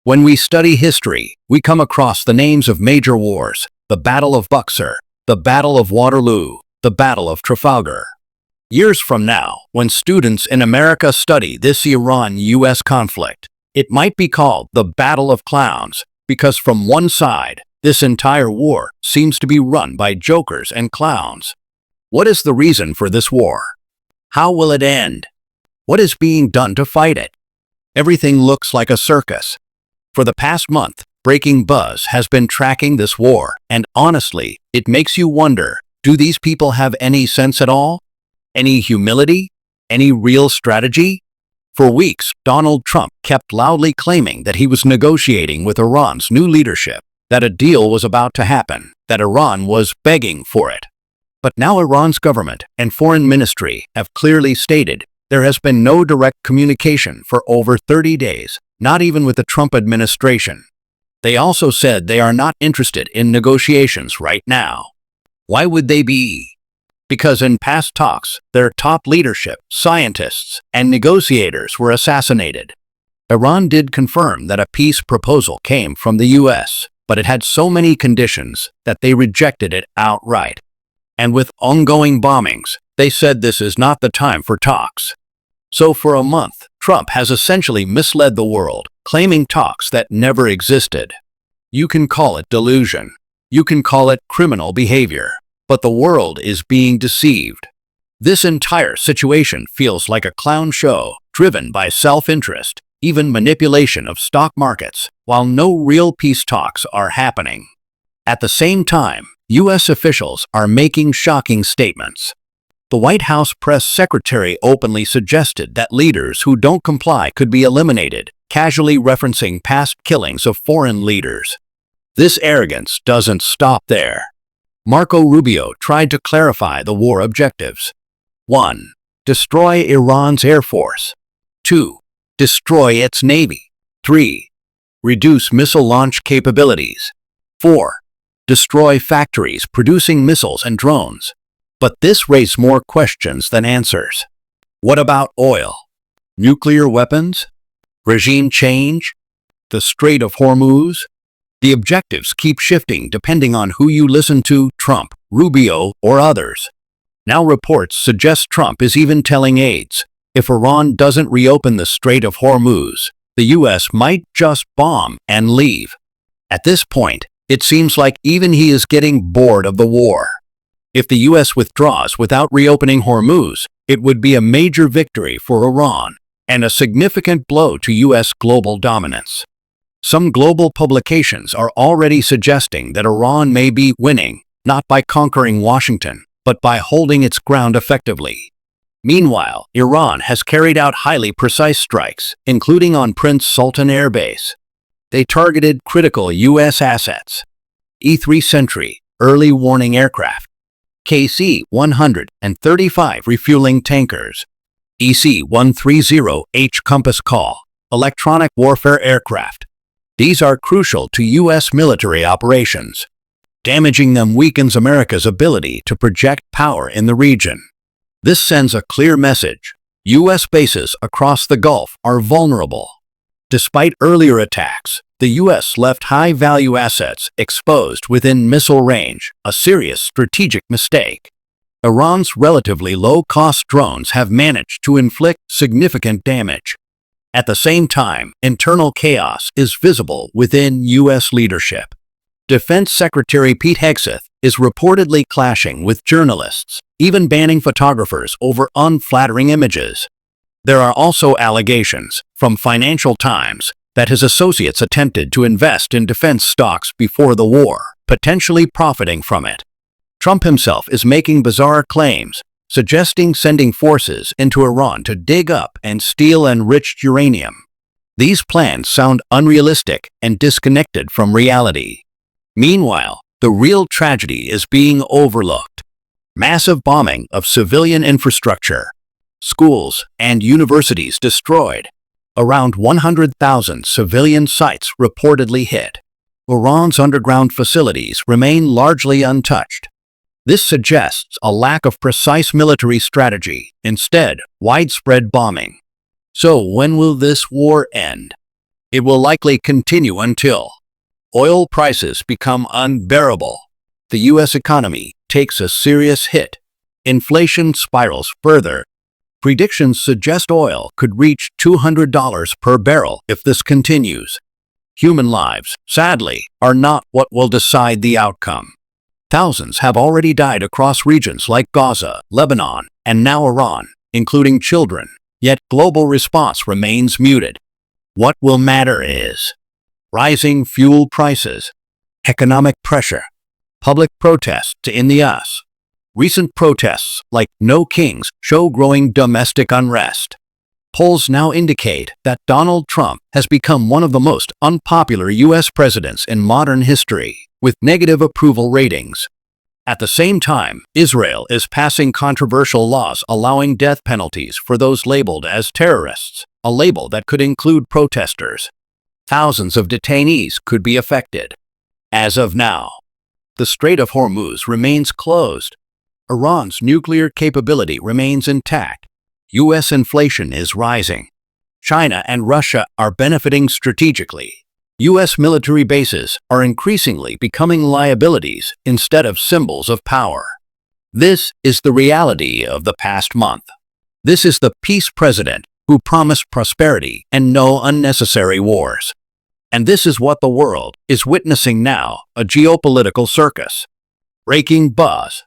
When we study history, we come across the names of major wars: the Battle of Buxar, the Battle of Waterloo, the Battle of Trafalgar. Years from now, when students in America study this Iran-US conflict, it might be called the Battle of Clowns, because from one side, this entire war seems to be run by jokers and clowns. What is the reason for this war? How will it end? What is being done to fight it? Everything looks like a circus. For the past month, Breaking Buzz has been tracking this war, and honestly, it makes you wonder, do these people have any sense at all? Any humility? Any real strategy? For weeks, Donald Trump kept loudly claiming that he was negotiating with Iran's new leadership, that a deal was about to happen, that Iran was begging for it. But now Iran's government and foreign ministry have clearly stated there has been no direct communication for over 30 days, not even with the Trump administration. They also said they are not interested in negotiations right now. Why would they be? Because in past talks, their top leadership, scientists, and negotiators were assassinated. Iran did confirm that a peace proposal came from the US, but it had so many conditions that they rejected it outright. And with ongoing bombings, they said this is not the time for talks. So for a month, Trump has essentially misled the world, claiming talks that never existed. You can call it delusion. You can call it criminal behavior. But the world is being deceived. This entire situation feels like a clown show, driven by self-interest, even manipulation of stock markets, while no real peace talks are happening. At the same time, US officials are making shocking statements. The White House press secretary openly suggested that leaders who don't comply could be eliminated, casually referencing past killings of foreign leaders. This arrogance doesn't stop there. Marco Rubio tried to clarify the war objectives. 1. Destroy Iran's air force. 2. Destroy its navy. 3. Reduce missile launch capabilities. 4. Destroy factories producing missiles and drones. But this raised more questions than answers. What about oil? Nuclear weapons? Regime change? The Strait of Hormuz? The objectives keep shifting depending on who you listen to, Trump, Rubio, or others. Now reports suggest Trump is even telling aides, if Iran doesn't reopen the Strait of Hormuz, the US might just bomb and leave. At this point, it seems like even he is getting bored of the war. If the US withdraws without reopening Hormuz, it would be a major victory for Iran and a significant blow to US global dominance. Some global publications are already suggesting that Iran may be winning, not by conquering Washington, but by holding its ground effectively. Meanwhile, Iran has carried out highly precise strikes, including on Prince Sultan Air Base. They targeted critical US assets: E-3 Sentry, early warning aircraft; KC-135 refueling tankers; EC-130H Compass Call, electronic warfare aircraft. These are crucial to US military operations. Damaging them weakens America's ability to project power in the region. This sends a clear message: US bases across the Gulf are vulnerable. Despite earlier attacks, the US left high-value assets exposed within missile range, a serious strategic mistake. Iran's relatively low-cost drones have managed to inflict significant damage. At the same time, internal chaos is visible within US leadership. Defense Secretary Pete Hegseth is reportedly clashing with journalists, even banning photographers over unflattering images. There are also allegations from Financial Times that his associates attempted to invest in defense stocks before the war, potentially profiting from it. Trump himself is making bizarre claims, suggesting sending forces into Iran to dig up and steal enriched uranium. These plans sound unrealistic and disconnected from reality. Meanwhile, the real tragedy is being overlooked. Massive bombing of civilian infrastructure. Schools and universities destroyed. Around 100,000 civilian sites reportedly hit. Iran's underground facilities remain largely untouched. This suggests a lack of precise military strategy, instead, widespread bombing. So when will this war end? It will likely continue until oil prices become unbearable. The U.S. economy takes a serious hit. Inflation spirals further. Predictions suggest oil could reach $200 per barrel if this continues. Human lives, sadly, are not what will decide the outcome. Thousands have already died across regions like Gaza, Lebanon, and now Iran, including children. Yet global response remains muted. What will matter is rising fuel prices, economic pressure, public protests in the U.S. Recent protests, like No Kings, show growing domestic unrest. Polls now indicate that Donald Trump has become one of the most unpopular U.S. presidents in modern history, with negative approval ratings. At the same time, Israel is passing controversial laws allowing death penalties for those labeled as terrorists, a label that could include protesters. Thousands of detainees could be affected. As of now, the Strait of Hormuz remains closed. Iran's nuclear capability remains intact. U.S. inflation is rising. China and Russia are benefiting strategically. U.S. military bases are increasingly becoming liabilities instead of symbols of power. This is the reality of the past month. This is the peace president who promised prosperity and no unnecessary wars. And this is what the world is witnessing now, a geopolitical circus. Breaking buzz.